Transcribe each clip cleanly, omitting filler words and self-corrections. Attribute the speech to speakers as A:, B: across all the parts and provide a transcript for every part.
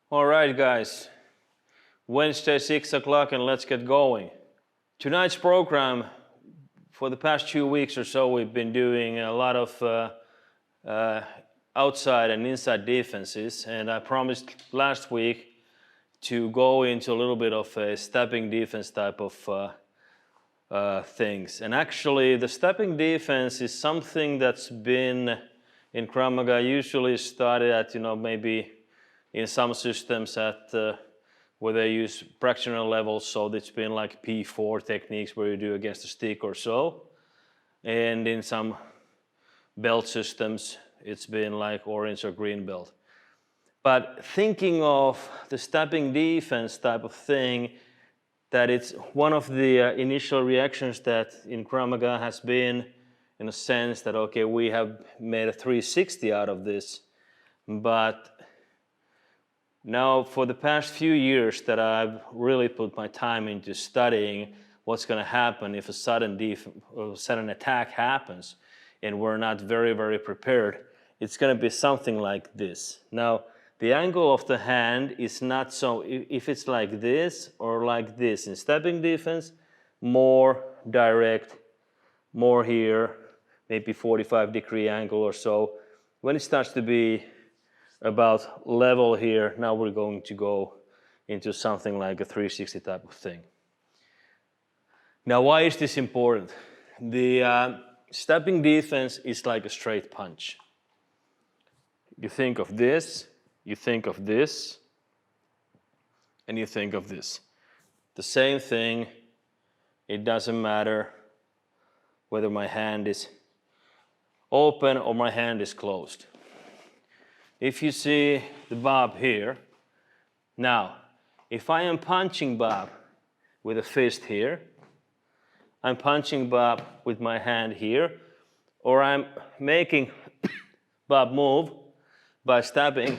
A: All right, guys. Wednesday, 6 o'clock, and let's get going. Tonight's program, for the past 2 weeks or so, we've been doing a lot of outside and inside defenses, and I promised last week to go into a little bit of a stepping defense type of things. And actually, the stepping defense is something that's been in Krav Maga usually started at, maybe in some systems at where they use practitioner levels, so it's been like P4 techniques where you do against a stick or so. And in some belt systems, it's been like orange or green belt. But thinking of the stepping defense type of thing, that it's one of the initial reactions that in Krav Maga has been in a sense that, okay, we have made a 360 out of this, but now for the past few years that I've really put my time into studying what's going to happen if a sudden attack happens and we're not very, very prepared, it's going to be something like this. Now, the angle of the hand is not so, if it's like this or like this. In stepping defense, more direct, more here, maybe 45-degree angle or so. When it starts to be about level here, now we're going to go into something like a 360 type of thing. Now, why is this important? The stepping defense is like a straight punch. You think of this, you think of this, and you think of this. The same thing, it doesn't matter whether my hand is open or my hand is closed. If you see the Bob here, now, if I am punching Bob with a fist here, I'm punching Bob with my hand here, or I'm making Bob move by stabbing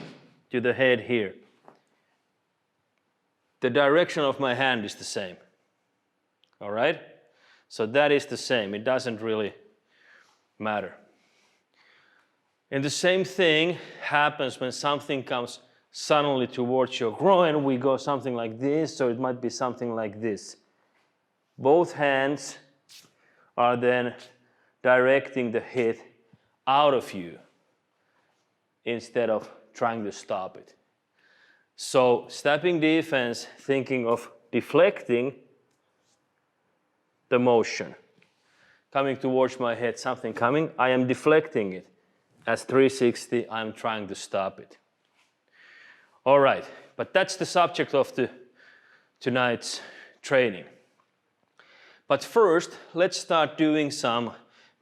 A: to the head here. The direction of my hand is the same. All right? So that is the same. It doesn't really matter. And the same thing happens when something comes suddenly towards your groin. We go something like this, so it might be something like this. Both hands are then directing the hit out of you instead of trying to stop it. So stepping defense, thinking of deflecting the motion. Coming towards my head, something coming, I am deflecting it. As 360, I'm trying to stop it. All right, but that's the subject of tonight's training. But first, let's start doing some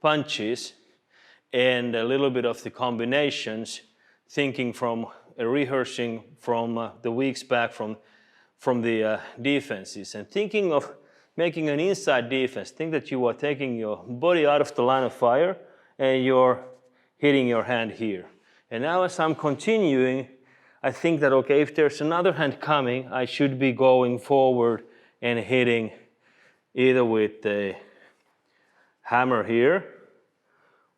A: punches and a little bit of the combinations, thinking from rehearsing from the weeks back from the defenses, and thinking of making an inside defense. Think that you are taking your body out of the line of fire and you're hitting your hand here. And now as I'm continuing, I think that, okay, if there's another hand coming, I should be going forward and hitting either with the hammer here,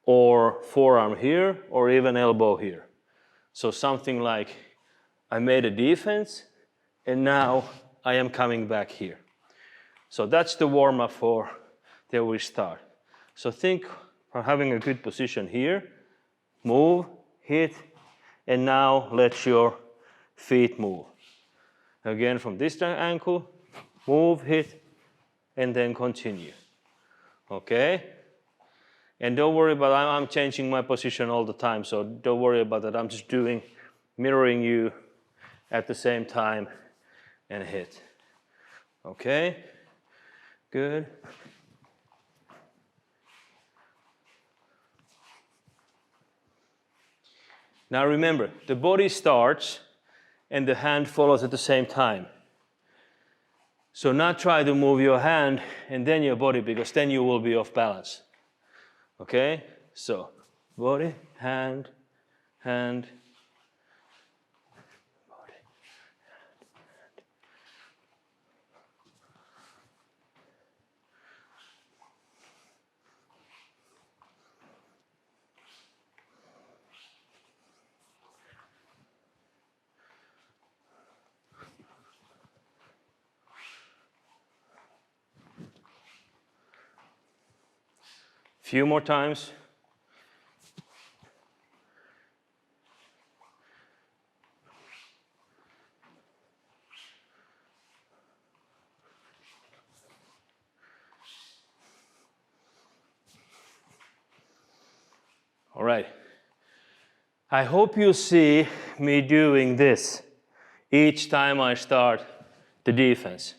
A: or forearm here, or even elbow here. So something like I made a defense, and now I am coming back here. So that's the warm-up for till we start. So think of having a good position here, move, hit, and now let your feet move. Again, from this ankle, move, hit, and then continue. Okay? And don't worry about, I'm changing my position all the time, so don't worry about that. I'm just mirroring you at the same time and hit. Okay? Good. Now remember, the body starts and the hand follows at the same time. So not try to move your hand and then your body, because then you will be off balance. Okay? So, body, hand, hand, body, hand. Few more times. All right. I hope you see me doing this each time I start the defense.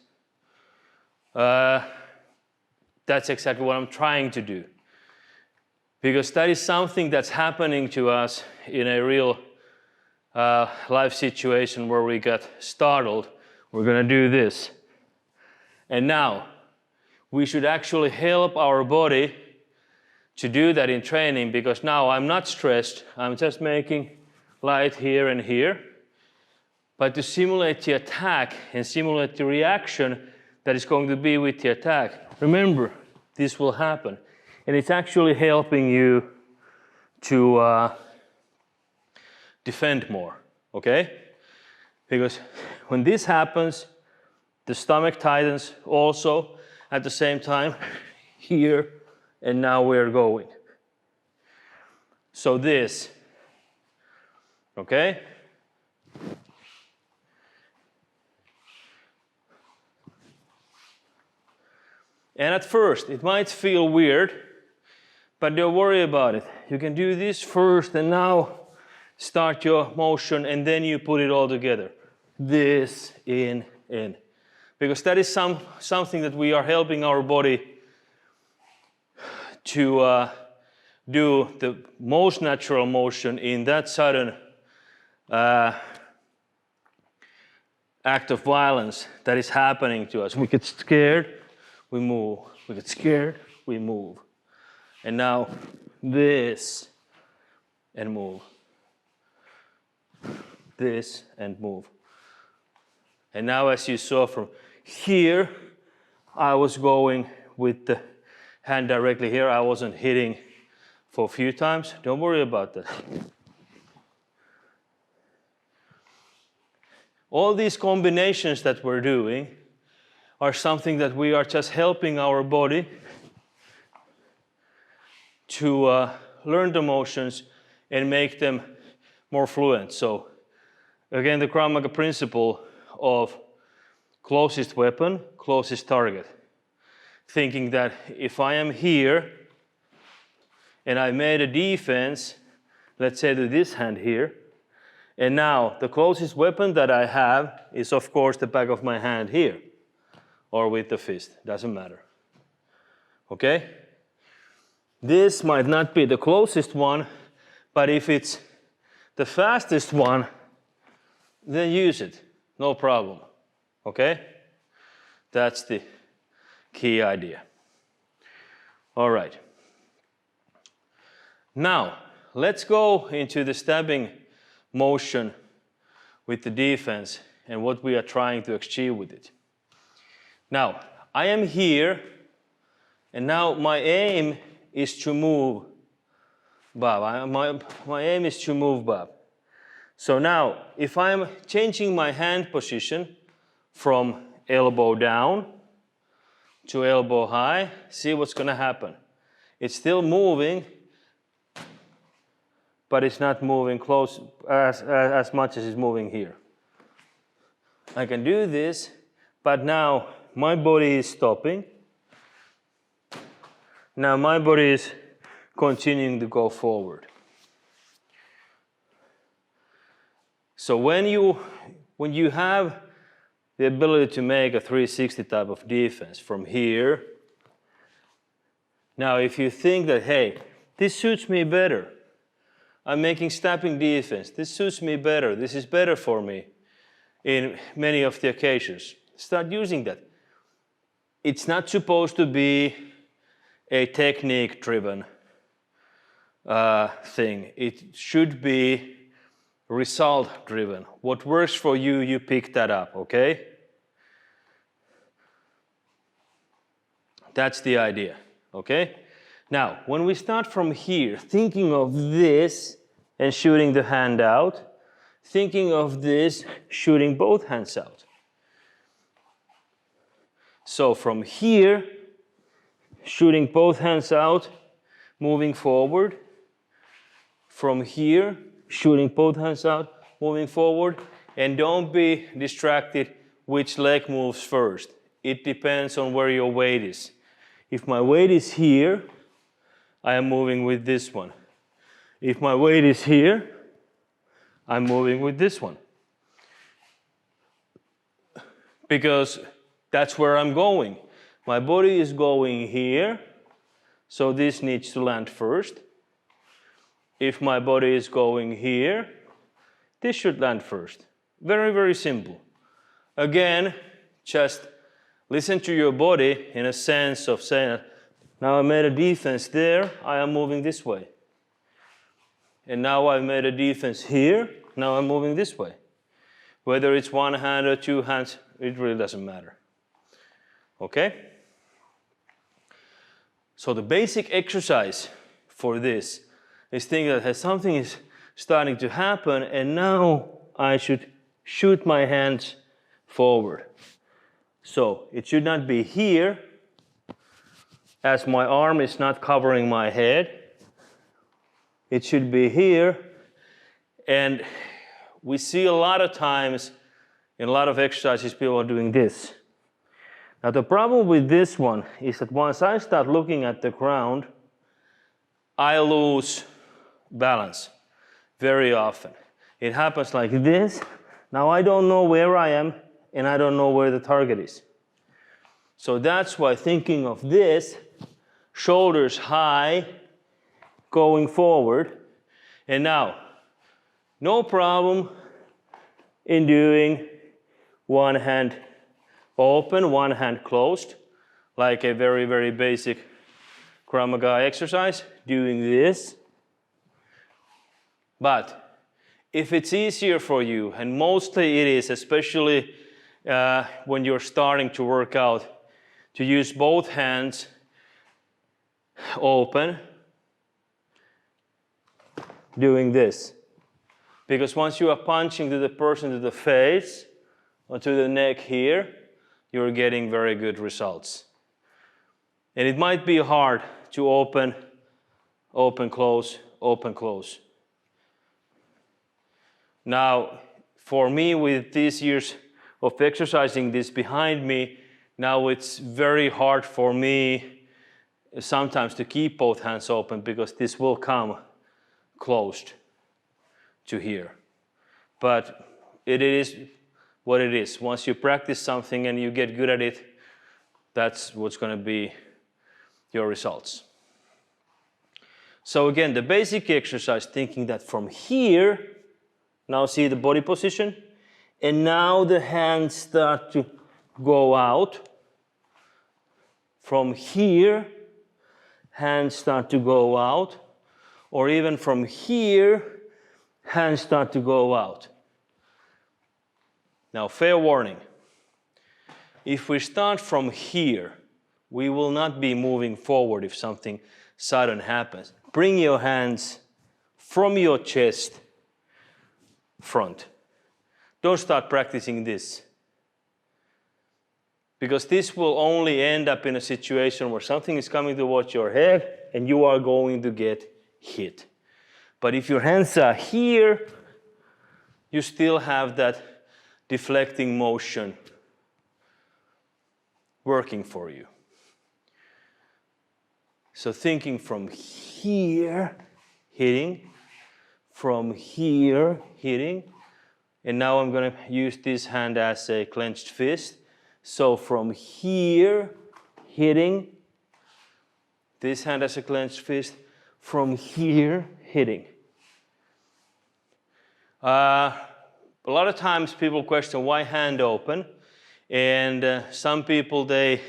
A: That's exactly what I'm trying to do. Because that is something that's happening to us in a real life situation where we got startled. We're gonna do this. And now, we should actually help our body to do that in training, because now I'm not stressed, I'm just making light here and here. But to simulate the attack and simulate the reaction that is going to be with the attack, remember, this will happen. And it's actually helping you to defend more, okay? Because when this happens, the stomach tightens also at the same time here, and now we're going. So this, okay? And at first, it might feel weird, but don't worry about it. You can do this first and now start your motion and then you put it all together. This, in. Because that is something that we are helping our body to do the most natural motion in that sudden act of violence that is happening to us. We get scared, we move. We get scared, we move. And now this and move. This and move. And now, as you saw from here, I was going with the hand directly here. I wasn't hitting for a few times. Don't worry about that. All these combinations that we're doing are something that we are just helping our body to learn the motions and make them more fluent. So again, the Krav Maga principle of closest weapon, closest target. Thinking that if I am here and I made a defense, let's say to this hand here, and now the closest weapon that I have is of course the back of my hand here, or with the fist, doesn't matter. Okay? This might not be the closest one, but if it's the fastest one, then use it, no problem. Okay? That's the key idea. All right. Now, let's go into the stabbing motion with the defense and what we are trying to achieve with it. Now, I am here, and now my aim is to move Bob. My aim is to move Bob. So now, if I'm changing my hand position from elbow down to elbow high, see what's going to happen. It's still moving, but it's not moving close as much as it's moving here. I can do this, but now my body is stopping. Now my body is continuing to go forward. So when you have the ability to make a 360 type of defense from here, now if you think that, hey, this suits me better, I'm making stabbing defense, this suits me better, this is better for me in many of the occasions, start using that. It's not supposed to be a technique-driven thing. It should be result-driven. What works for you, you pick that up, okay? That's the idea, okay? Now, when we start from here, thinking of this and shooting the hand out, thinking of this, shooting both hands out. So from here, shooting both hands out, moving forward. From here, shooting both hands out, moving forward. And don't be distracted which leg moves first. It depends on where your weight is. If my weight is here, I am moving with this one. If my weight is here, I'm moving with this one. Because that's where I'm going. My body is going here, so this needs to land first. If my body is going here, this should land first. Very, very simple. Again, just listen to your body in a sense of saying, now I made a defense there, I am moving this way. And now I've made a defense here, now I'm moving this way. Whether it's one hand or two hands, it really doesn't matter. Okay? So the basic exercise for this is thinking that something is starting to happen and now I should shoot my hands forward. So it should not be here, as my arm is not covering my head. It should be here, and we see a lot of times in a lot of exercises people are doing this. Now the problem with this one is that once I start looking at the ground, I lose balance very often. It happens like this. Now I don't know where I am and I don't know where the target is. So that's why thinking of this, shoulders high, going forward. And now, no problem in doing one hand open, one hand closed, like a very, very basic Krav Maga exercise, doing this. But if it's easier for you, and mostly it is, especially when you're starting to work out, to use both hands open, doing this. Because once you are punching to the person to the face or to the neck here, you're getting very good results. And it might be hard to open, open, close, open, close. Now, for me, with these years of exercising this behind me, now it's very hard for me sometimes to keep both hands open because this will come closed to here. But it is what it is. Once you practice something and you get good at it, that's what's going to be your results. So again, the basic exercise, thinking that from here, now see the body position, and now the hands start to go out. From here, hands start to go out, or even from here, hands start to go out. Now, fair warning. If we start from here, we will not be moving forward if something sudden happens. Bring your hands from your chest front. Don't start practicing this. Because this will only end up in a situation where something is coming towards your head and you are going to get hit. But if your hands are here, you still have that deflecting motion working for you. So thinking from here, hitting, from here, hitting, and now I'm going to use this hand as a clenched fist. So from here, hitting, this hand as a clenched fist, from here, hitting. A lot of times people question why hand open, and some people, they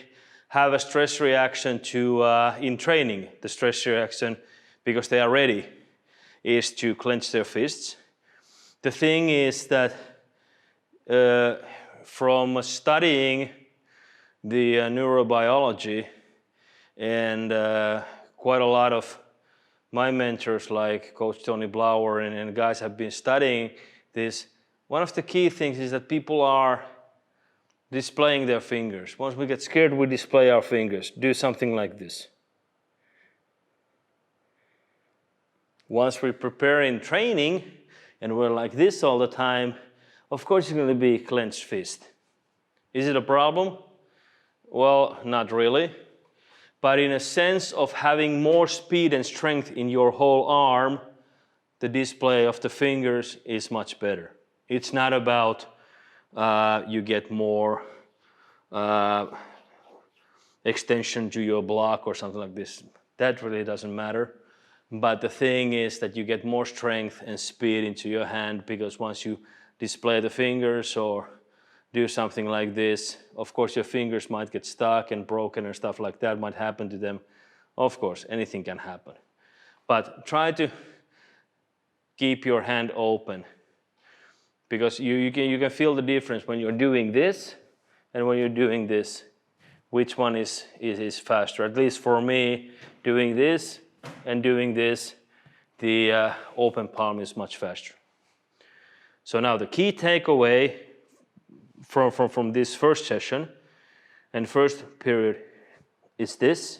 A: have a stress reaction to, in training, the stress reaction, because they are ready, is to clench their fists. The thing is that from studying the neurobiology, and quite a lot of my mentors like Coach Tony Blauer and guys have been studying this, one of the key things is that people are displaying their fingers. Once we get scared, we display our fingers. Do something like this. once we prepare in training and we're like this all the time, of course it's going to be clenched fist. Is it a problem? Well, not really. But in a sense of having more speed and strength in your whole arm, the display of the fingers is much better. It's not about you get more extension to your block or something like this. That really doesn't matter. But the thing is that you get more strength and speed into your hand, because once you display the fingers or do something like this, of course your fingers might get stuck and broken and stuff like that might happen to them. Of course, anything can happen. But try to keep your hand open, because you can feel the difference when you're doing this and when you're doing this. Which one is faster? At least for me, doing this and doing this, the open palm is much faster. So now the key takeaway from this first session and first period is this: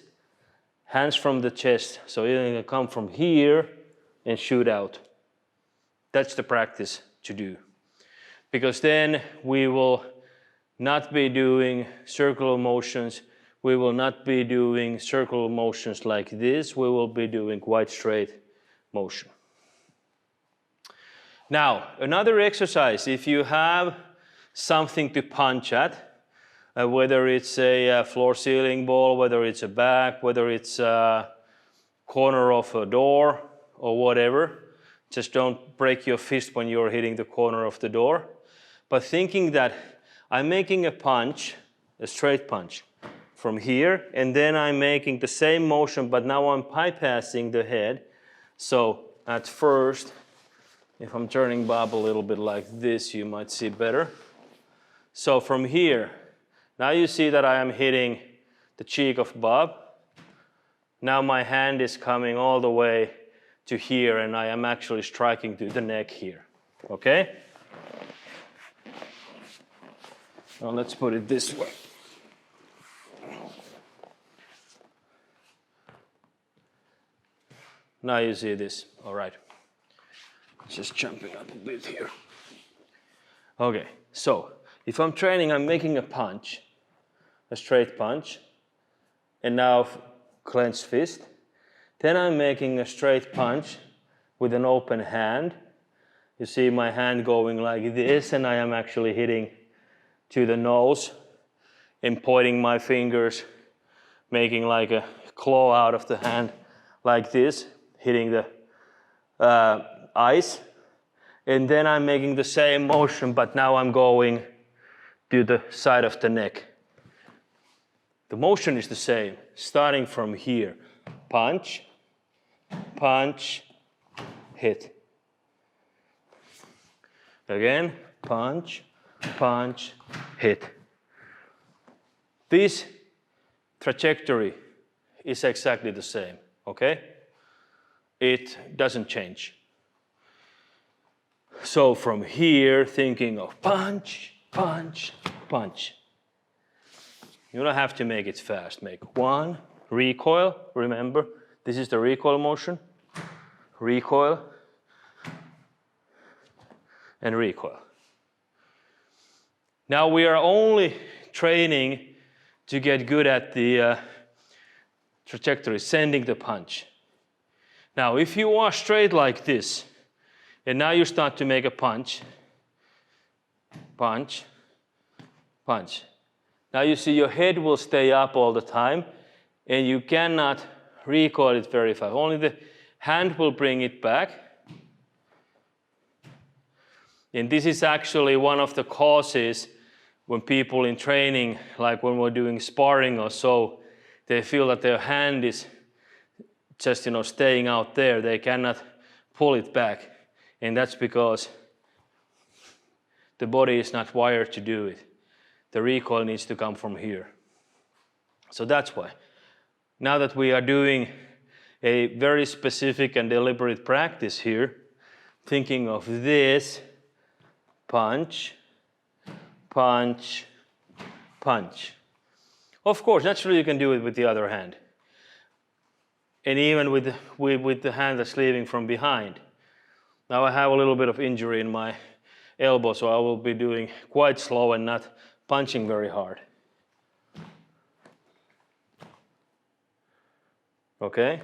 A: hands from the chest. So you're going to come from here and shoot out. That's the practice to do. Because then we will not be doing circular motions. We will not be doing circular motions like this. We will be doing quite straight motion. Now, another exercise, if you have something to punch at, whether it's a floor ceiling ball, whether it's a back, whether it's a corner of a door or whatever, just don't break your fist when you're hitting the corner of the door. But thinking that I'm making a punch, a straight punch, from here, and then I'm making the same motion, but now I'm bypassing the head. So at first, if I'm turning Bob a little bit like this, you might see better. So from here, now you see that I am hitting the cheek of Bob. Now my hand is coming all the way to here, and I am actually striking to the neck here. Okay? Now let's put it this way. Now you see this. All right. Just jumping up a bit here. Okay, so if I'm training, I'm making a punch, a straight punch, and now clenched fist. Then I'm making a straight punch with an open hand. You see my hand going like this, and I am actually hitting to the nose and pointing my fingers, making like a claw out of the hand like this, hitting the eyes. And then I'm making the same motion, but now I'm going to the side of the neck. The motion is the same, starting from here. Punch, punch, hit. Again, punch, punch, hit. This trajectory is exactly the same, okay? It doesn't change. So from here, thinking of punch, punch, punch. You don't have to make it fast. Make one, recoil, remember, this is the recoil motion. Recoil, and recoil. Now we are only training to get good at the trajectory, sending the punch. Now if you are straight like this, and now you start to make a punch, punch, punch. Now you see your head will stay up all the time, and you cannot recoil it very fast. Only the hand will bring it back. And this is actually one of the causes when people in training, like when we're doing sparring or so, they feel that their hand is just, staying out there. They cannot pull it back. And that's because the body is not wired to do it. The recoil needs to come from here. So that's why. Now that we are doing a very specific and deliberate practice here, thinking of this, punch, punch, punch. Of course, naturally you can do it with the other hand. and even with the hand that's leaving from behind. Now I have a little bit of injury in my elbow, so I will be doing quite slow and not punching very hard. Okay,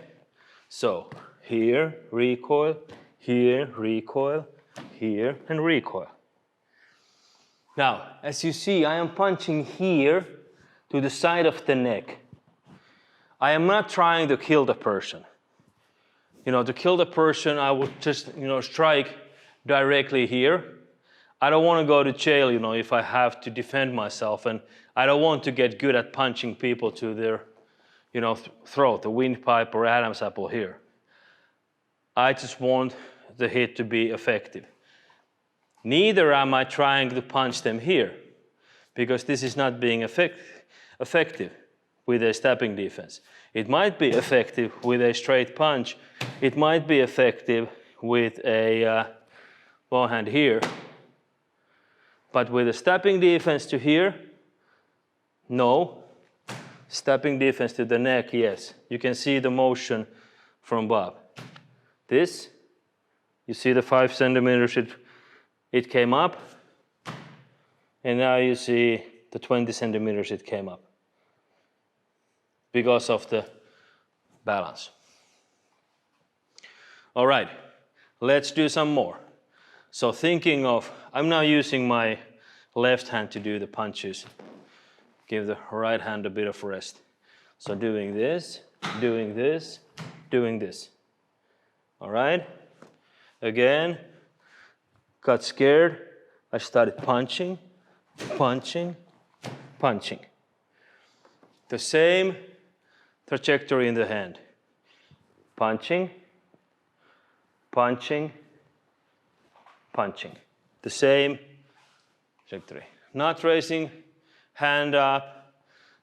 A: so here, recoil, here, recoil, here, and recoil. Now, as you see, I am punching here to the side of the neck. I am not trying to kill the person. To kill the person, I would just, strike directly here. I don't want to go to jail, if I have to defend myself, and I don't want to get good at punching people to their, throat, the windpipe or Adam's apple here. I just want the hit to be effective. Neither am I trying to punch them here, because this is not being effective with a stepping defense. It might be effective with a straight punch. It might be effective with a ball hand here. But with a stepping defense to here, no. Stepping defense to the neck, yes. You can see the motion from Bob. This, you see the 5 centimeters it came up, and now you see the 20 centimeters it came up because of the balance. All right, let's do some more. So thinking of, I'm now using my left hand to do the punches. Give the right hand a bit of rest. So doing this, doing this, doing this. All right, again, got scared. I started punching, punching, punching. The same trajectory in the hand. Punching, punching, punching. The same trajectory. Not raising hand up,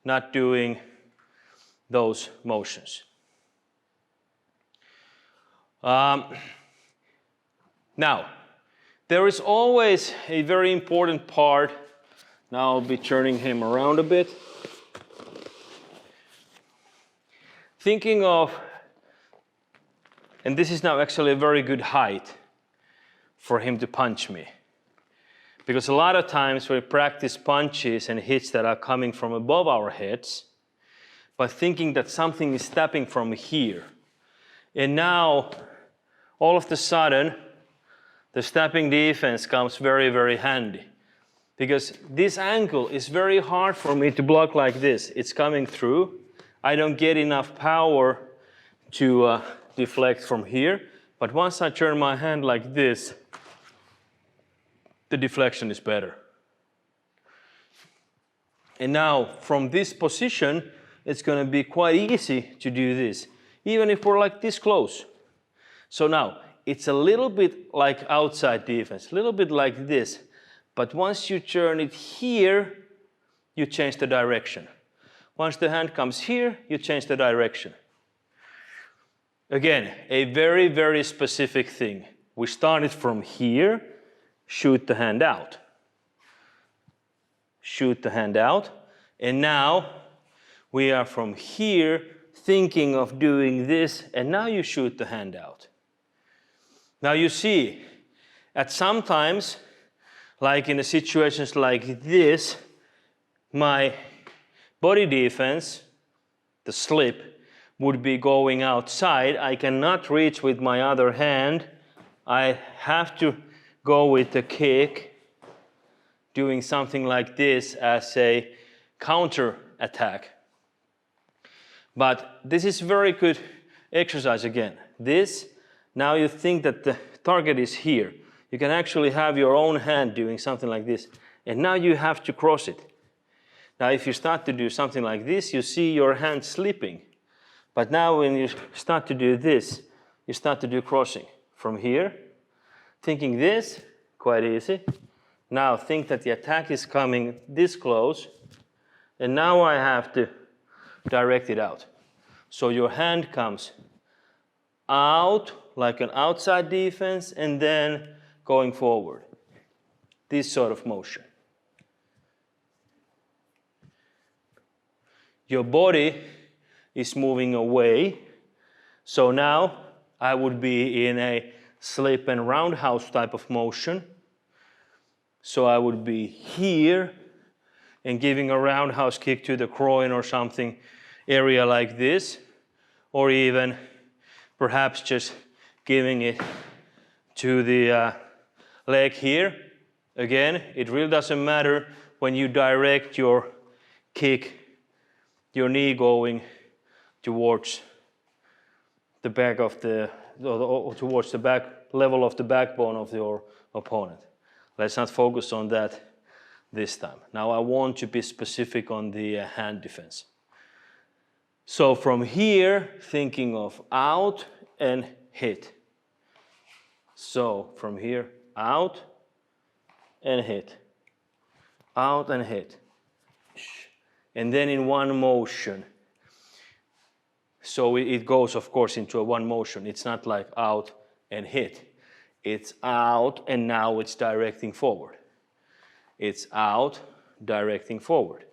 A: not doing those motions. Now, there is always a very important part. Now I'll be turning him around a bit. Thinking of, and this is now actually a very good height for him to punch me. Because a lot of times we practice punches and hits that are coming from above our heads, but thinking that something is stepping from here. And now, all of a sudden, the stepping defense comes very, very handy. Because this angle is very hard for me to block like this. It's coming through. I don't get enough power to deflect from here. But once I turn my hand like this, the deflection is better. And now, from this position, it's going to be quite easy to do this, even if we're like this close. So now, it's a little bit like outside defense, a little bit like this. But once you turn it here, you change the direction. Once the hand comes here, you change the direction. Again, a very, very specific thing. We started from here, shoot the hand out. Shoot the hand out. And now we are from here thinking of doing this, and now you shoot the hand out. Now you see, at sometimes, like in the situations like this, my body defense, the slip, would be going outside. I cannot reach with my other hand. I have to go with the kick, doing something like this as a counter-attack. But this is very good exercise again. This, now you think that the target is here. You can actually have your own hand doing something like this. And now you have to cross it. Now if you start to do something like this, you see your hand slipping. But now when you start to do this, you start to do crossing. From here, thinking this, quite easy. Now think that the attack is coming this close. And now I have to direct it out. So your hand comes out like an outside defense and then going forward. This sort of motion. Your body is moving away So now I would be in a slip and roundhouse type of motion. So I would be here and giving a roundhouse kick to the groin or something area like this, or even perhaps just giving it to the leg here. Again, it really doesn't matter when you direct your kick, your knee going towards the back of towards the back level of the backbone of your opponent. Let's not focus on that this time. Now I want to be specific on the hand defense. So from here, thinking of out and hit. So from here, out and hit. Out and hit. And then in one motion. So it goes, of course, into a one motion. It's not like out and hit. It's out and now it's directing forward. It's out, directing forward.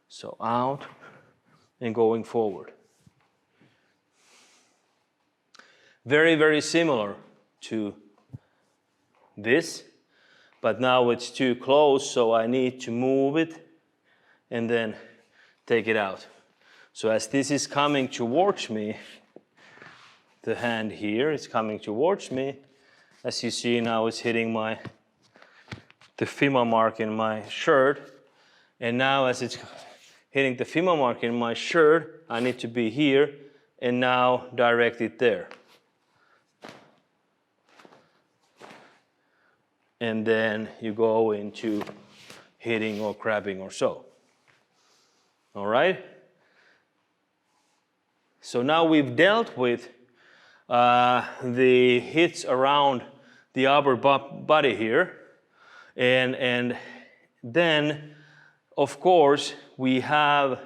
A: So out and going forward. Very, very similar to this, but now it's too close, so I need to move it and then take it out. So as this is coming towards me, the hand here is coming towards me. As you see now, it's hitting the FIMA mark in my shirt. And now as it's hitting the FIMA mark in my shirt, I need to be here and now direct it there. And then you go into hitting or grabbing or so. All right? So now we've dealt with the hits around the upper body here. And then, of course, we have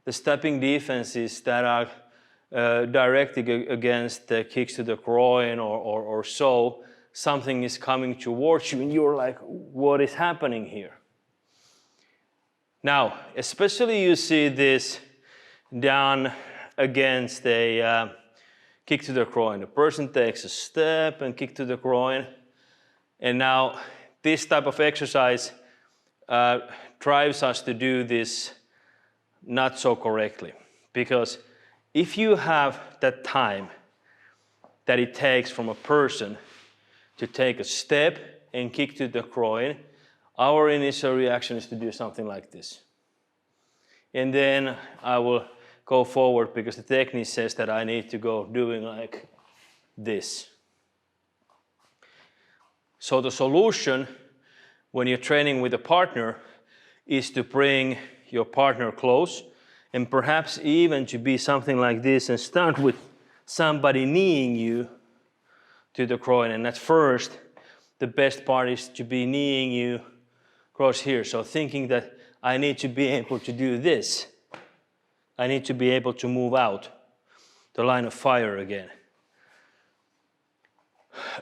A: the stepping defenses that are directed against the kicks to the groin or so. Something is coming towards you and you're like, what is happening here? Now, especially you see this done against a kick to the groin. The person takes a step and kick to the groin. And now this type of exercise drives us to do this not so correctly. Because if you have that time that it takes from a person to take a step and kick to the groin, our initial reaction is to do something like this. And then I will go forward because the technique says that I need to go doing like this. So the solution when you're training with a partner is to bring your partner close and perhaps even to be something like this and start with somebody kneeing you to the groin. And at first, the best part is to be kneeing you across here. So thinking that I need to be able to do this. I need to be able to move out the line of fire again.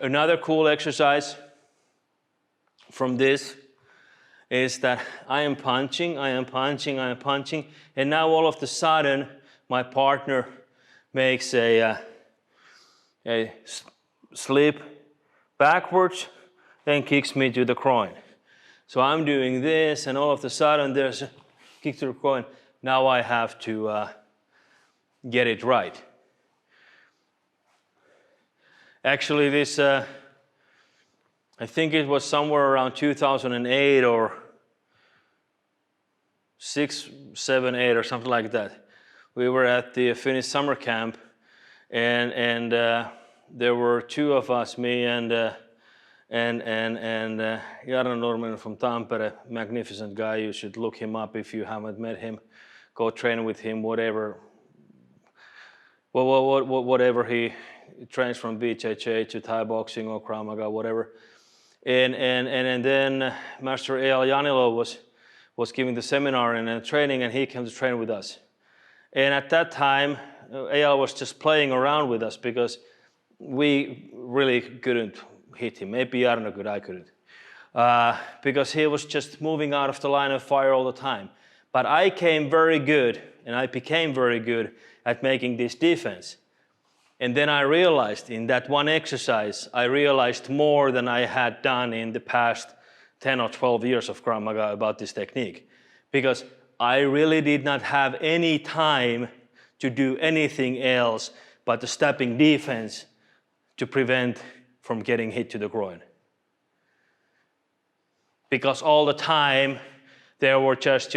A: Another cool exercise from this is that I am punching, and now all of a sudden my partner makes a slip backwards and kicks me to the groin. So I'm doing this and all of a sudden there's a kick to the groin. Now I have to get it right. Actually this, I think it was somewhere around 2008 or 6, 7, 8 or something like that. We were at the Finnish summer camp and there were two of us, me and Jarno Nurminen from Tampere, magnificent guy. You should look him up if you haven't met him. Go train with him, whatever. Whatever he trains from BJJ to Thai boxing or Krav Maga, whatever. And then Master Eyal Janilo was giving the seminar and training, and he came to train with us. And at that time, Eyal was just playing around with us because we really couldn't hit him. Maybe Jarno could, I couldn't. Because he was just moving out of the line of fire all the time. But I came very good, and I became very good at making this defense. And then I realized in that one exercise, I realized more than I had done in the past 10 or 12 years of Krav Maga about this technique. Because I really did not have any time to do anything else but the stepping defense to prevent from getting hit to the groin. Because all the time there were just,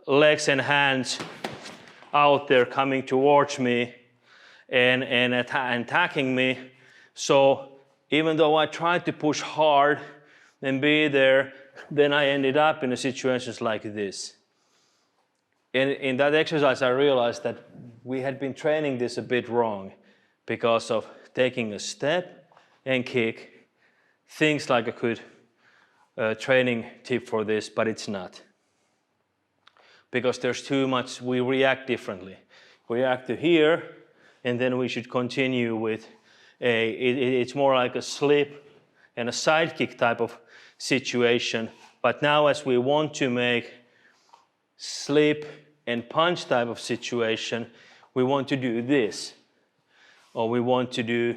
A: legs and hands out there coming towards me and attacking me. So even though I tried to push hard and be there, then I ended up in situations like this. And in that exercise, I realized that we had been training this a bit wrong because of taking a step and kick. Things like a good training tip for this, but it's not. Because there's too much, we react differently. We react to here, and then we should continue with it's more like a slip and a side kick type of situation. But now as we want to make slip and punch type of situation, we want to do this. Or we want to do,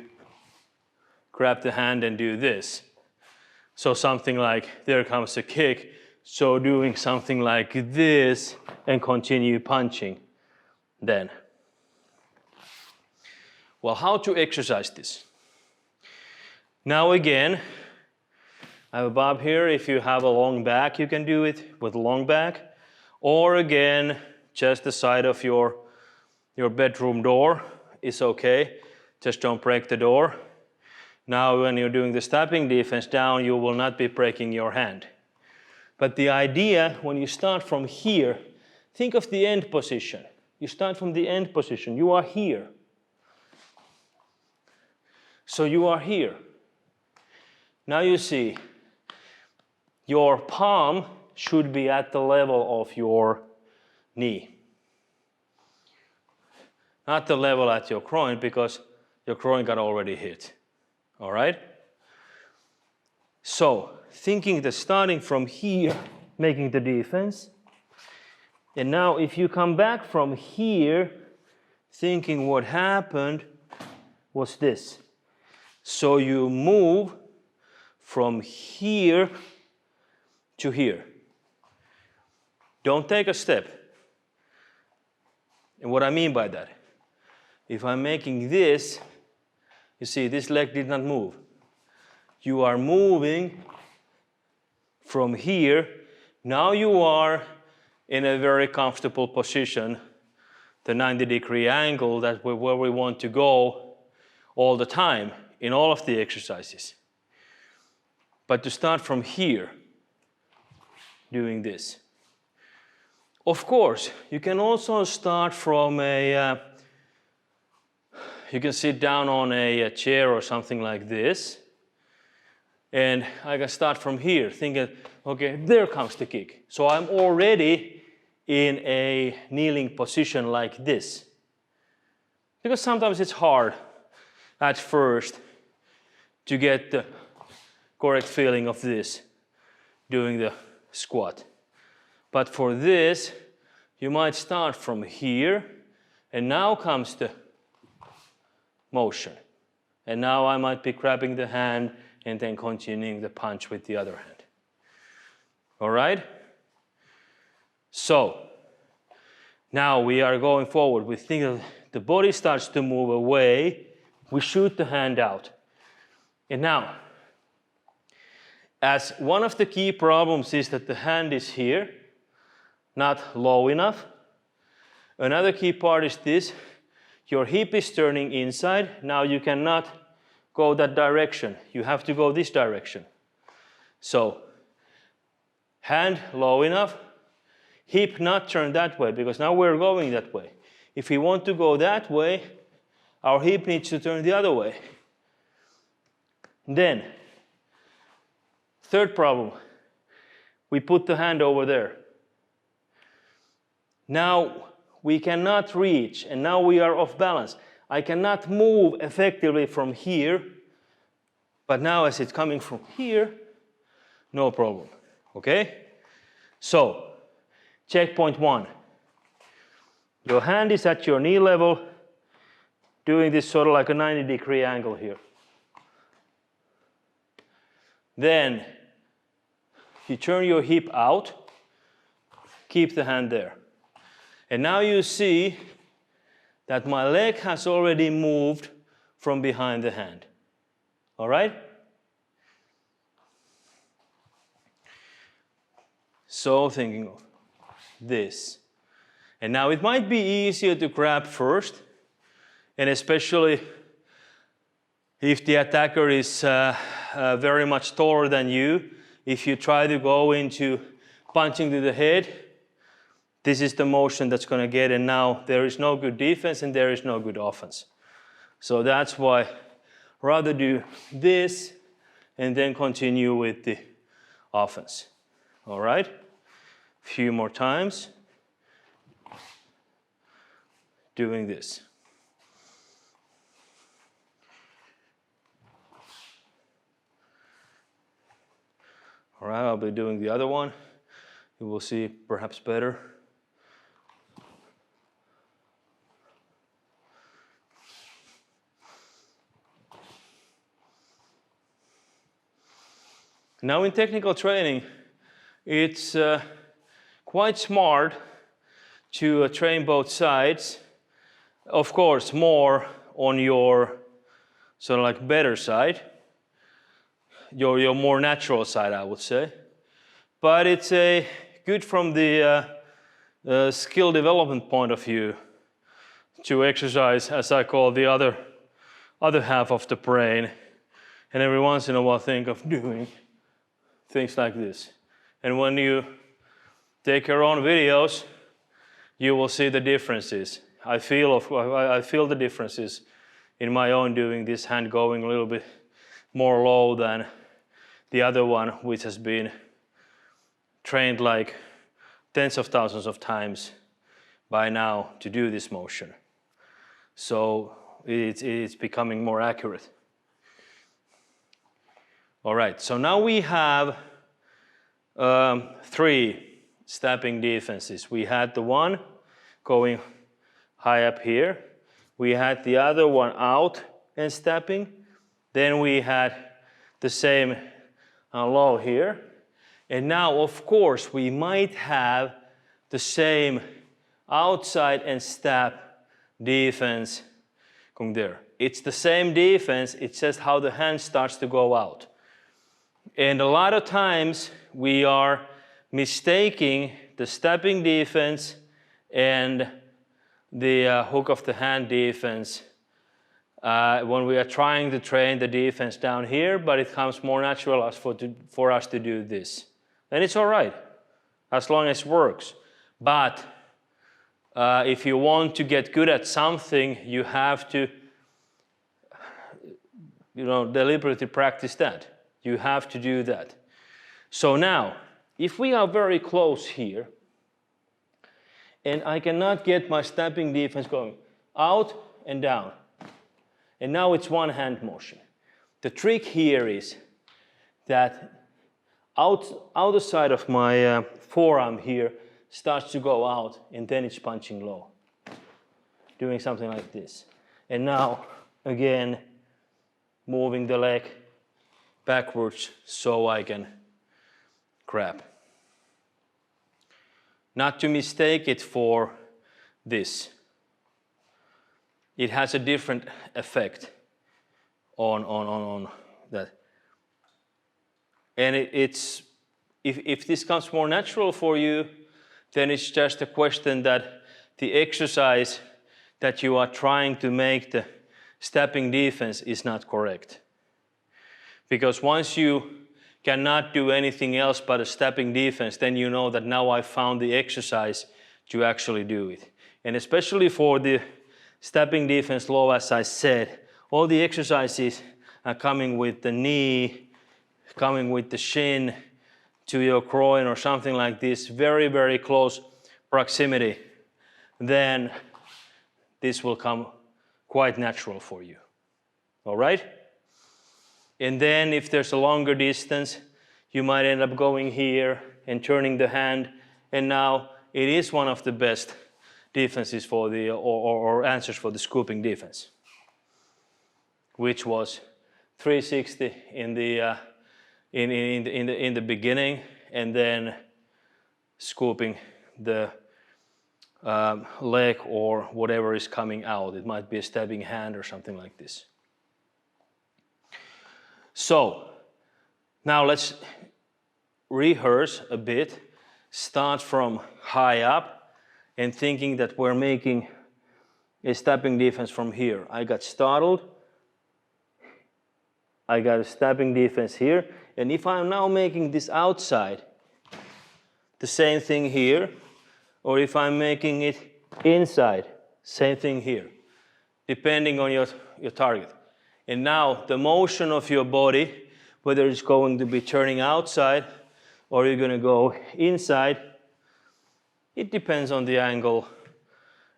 A: grab the hand and do this. So something like, there comes a kick. So doing something like this and continue punching then. Well, how to exercise this? Now again, I have a bob here. If you have a long back, you can do it with a long back. Or again, just the side of your bedroom door is okay. Just don't break the door. Now when you're doing the stepping defense down, you will not be breaking your hand. But the idea, when you start from here, think of the end position. You start from the end position. You are here. So you are here. Now you see, your palm should be at the level of your knee. Not the level at your groin, because your groin got already hit. All right? So, thinking that starting from here, making the defense. And now if you come back from here, thinking what happened was this. So you move from here to here. Don't take a step. And what I mean by that, if I'm making this, you see this leg did not move. You are moving from here. Now you are in a very comfortable position, the 90-degree angle, that's where we want to go all the time in all of the exercises. But to start from here, doing this. Of course, you can also start from you can sit down on a chair or something like this. And I can start from here, thinking, okay, there comes the kick. So I'm already in a kneeling position like this. Because sometimes it's hard at first to get the correct feeling of this, doing the squat. But for this, you might start from here, and now comes the motion. And now I might be grabbing the hand and then continuing the punch with the other hand. All right? So, now we are going forward. We think that the body starts to move away. We shoot the hand out. And now, as one of the key problems is that the hand is here, not low enough. Another key part is this. Your hip is turning inside. Now you cannot go that direction. You have to go this direction. So, hand low enough, hip not turned that way, because now we're going that way. If we want to go that way, our hip needs to turn the other way. Then, third problem, we put the hand over there. Now we cannot reach, and now we are off balance. I cannot move effectively from here, but now as it's coming from here, no problem, okay? So, checkpoint 1. Your hand is at your knee level. doing this sort of like a 90-degree angle here. Then you turn your hip out, keep the hand there. And now you see that my leg has already moved from behind the hand. All right? So thinking of this. And now it might be easier to grab first, and especially if the attacker is very much taller than you, if you try to go into punching to the head, this is the motion that's going to get, and now there is no good defense and there is no good offense. So that's why rather do this and then continue with the offense. All right? A few more times. Doing this. All right, I'll be doing the other one. You will see perhaps better. Now in technical training, it's quite smart to train both sides. Of course, more on your sort of like better side, your more natural side, I would say. But it's good from the skill development point of view to exercise, as I call the other half of the brain, and every once in a while think of doing things like this. And when you take your own videos, you will see the differences. I feel the differences in my own doing this hand going a little bit more low than the other one, which has been trained like tens of thousands of times by now to do this motion. So it's becoming more accurate. All right, so now we have 3 stepping defenses. We had the one going high up here. We had the other one out and stepping. Then we had the same low here. And now, of course, we might have the same outside and step defense going there. It's the same defense, it's just how the hand starts to go out. And a lot of times we are mistaking the stepping defense and the hook of the hand defense when we are trying to train the defense down here, but it comes more natural for us to do this. And it's all right, as long as it works. But if you want to get good at something, you have to deliberately practice that. You have to do that. So now, if we are very close here, and I cannot get my stepping defense going out and down, and now it's one hand motion. The trick here is that outer side of my forearm here starts to go out, and then it's punching low. Doing something like this. And now, again, moving the leg backwards so I can grab. Not to mistake it for this. It has a different effect on that. And if this comes more natural for you, then it's just a question that the exercise that you are trying to make the stepping defense is not correct. Because once you cannot do anything else but a stepping defense, then you know that now I found the exercise to actually do it. And especially for the stepping defense low, as I said, all the exercises are coming with the knee, coming with the shin to your groin or something like this, very, very close proximity, then this will come quite natural for you. All right? And then if there's a longer distance, you might end up going here and turning the hand, and now it is one of the best defenses for the, or answers for the scooping defense. which was 360 in the beginning, and then scooping the leg or whatever is coming out. It might be a stabbing hand or something like this. So now let's rehearse a bit. Start from high up and thinking that we're making a stabbing defense from here. I got startled. I got a stabbing defense here. And if I'm now making this outside, the same thing here, or if I'm making it inside, same thing here, depending on your target. And now the motion of your body, whether it's going to be turning outside or you're going to go inside, it depends on the angle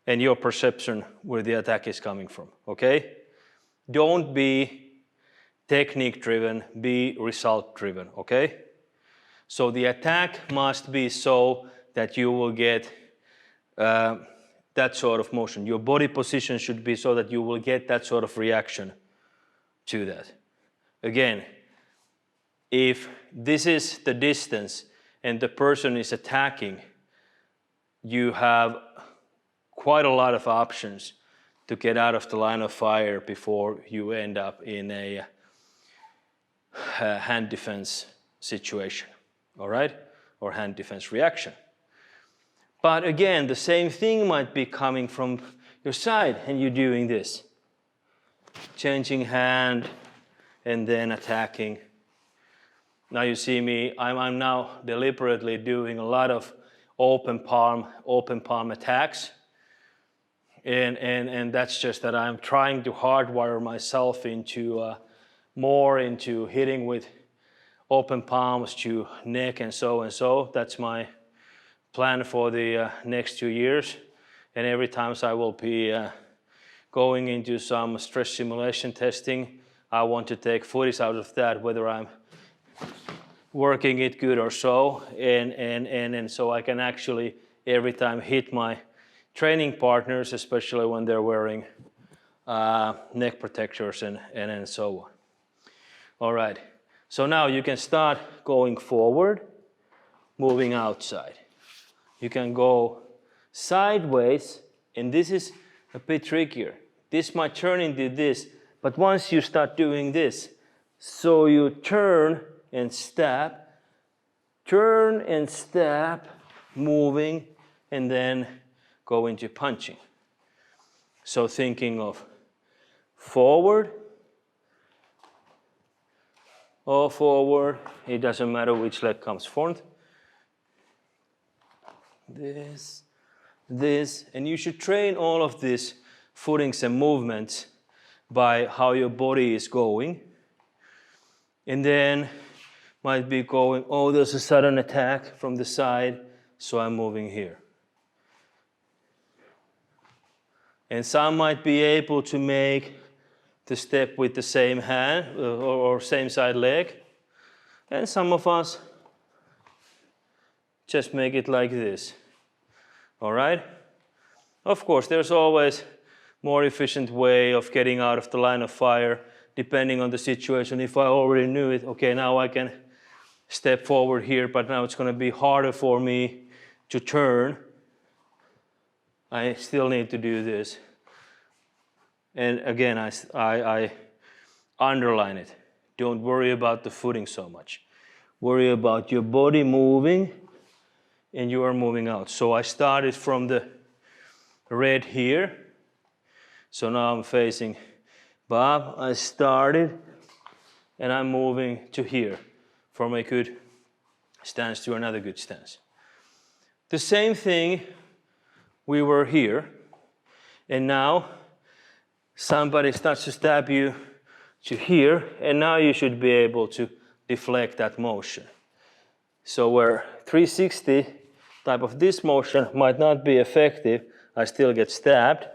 A: and your perception where the attack is coming from, okay? Don't be technique driven, be result driven, okay? So the attack must be so that you will get that sort of motion. Your body position should be so that you will get that sort of reaction to that. Again, if this is the distance and the person is attacking, you have quite a lot of options to get out of the line of fire before you end up in a hand defense situation, all right? Or hand defense reaction. But again, the same thing might be coming from your side and you're doing this. Changing hand and then attacking. Now you see me, I'm now deliberately doing a lot of open palm attacks. And that's just that I'm trying to hardwire myself into more into hitting with open palms to neck and so. That's my plan for the next 2 years. And every time I will be going into some stress simulation testing, I want to take footage out of that, whether I'm working it good or so, and so I can actually every time hit my training partners, especially when they're wearing neck protectors and so on. All right, so now you can start going forward, moving outside. You can go sideways, and this is a bit trickier. This might turn into this, but once you start doing this, so you turn and stab, moving, and then go into punching. So thinking of forward, or forward, it doesn't matter which leg comes front. This, and you should train all of these footings and movements by how your body is going. And then might be going, oh, there's a sudden attack from the side, so I'm moving here. And some might be able to make the step with the same hand or same side leg. And some of us just make it like this. All right? Of course, there's always more efficient way of getting out of the line of fire depending on the situation. If I already knew it, okay, now I can step forward here, but now it's going to be harder for me to turn. I still need to do this. And again, I underline it. Don't worry about the footing so much. Worry about your body moving and you are moving out. So I started from the red here. So now I'm facing Bob. I started and I'm moving to here from a good stance to another good stance. The same thing, we were here, and now somebody starts to stab you to here, and now you should be able to deflect that motion. So where 360 type of this motion might not be effective, I still get stabbed.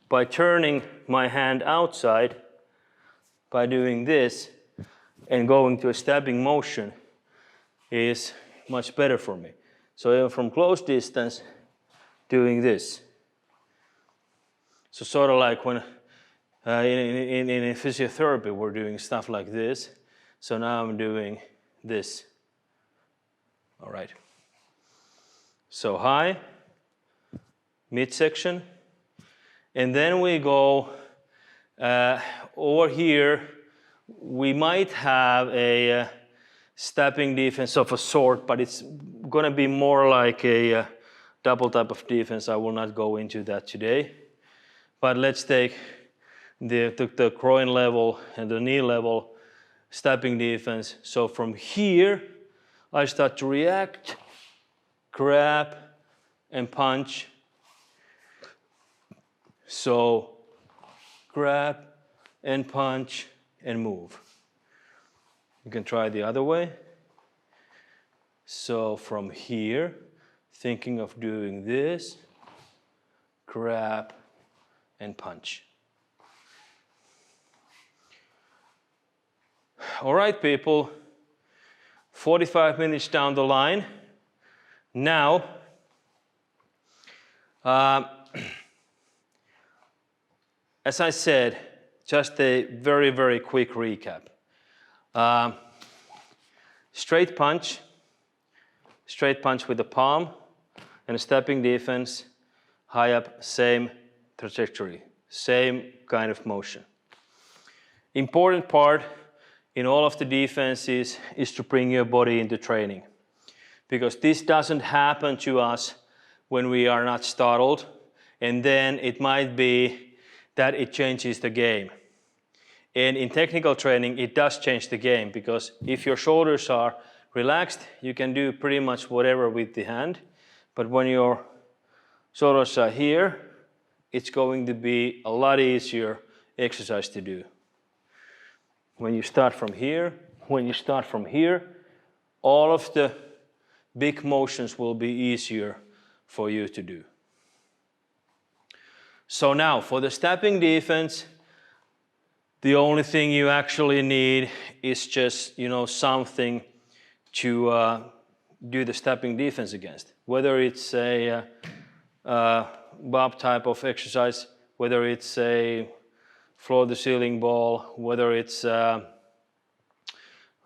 A: By turning my hand outside, by doing this, and going to a stabbing motion is much better for me. So even from close distance, doing this. So sort of like when In physiotherapy, we're doing stuff like this. So now I'm doing this. All right. So high, midsection, and then we go over here. We might have a stepping defense of a sort, but it's gonna be more like a double type of defense. I will not go into that today. But let's take the groin level and the knee level stepping defense. So from here, I start to react, grab, and punch. So grab and punch and move. You can try the other way. So from here, thinking of doing this, grab and punch. All right, people, 45 minutes down the line. Now, as I said, just a very, very quick recap. Straight punch with the palm, and a stepping defense, high up, same trajectory, same kind of motion. Important part in all of the defenses is to bring your body into training, because this doesn't happen to us when we are not startled, and then it might be that it changes the game. And in technical training, it does change the game, because if your shoulders are relaxed, you can do pretty much whatever with the hand. But when your shoulders are here, it's going to be a lot easier exercise to do. When you start from here, all of the big motions will be easier for you to do. So now, for the stepping defense, the only thing you actually need is just, something to do the stepping defense against. Whether it's a bob type of exercise, whether it's a floor to ceiling ball, whether it's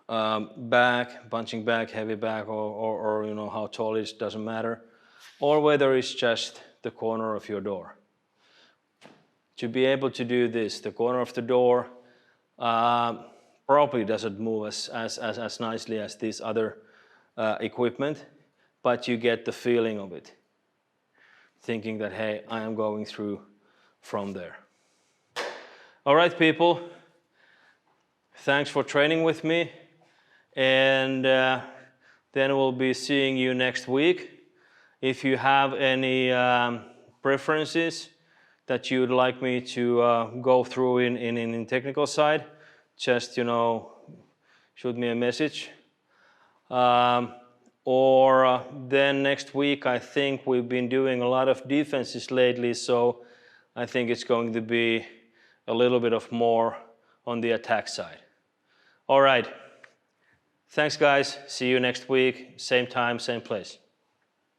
A: punching back, heavy back, or how tall it is, doesn't matter, or whether it's just the corner of your door. To be able to do this, the corner of the door probably doesn't move as nicely as this other equipment, but you get the feeling of it. Thinking that, hey, I am going through from there. All right, people. Thanks for training with me. And then we'll be seeing you next week. If you have any preferences that you'd like me to go through in technical side, just shoot me a message. Or then next week, I think we've been doing a lot of defenses lately, so I think it's going to be a little bit of more on the attack side. All right. Thanks, guys. See you next week. Same time, same place.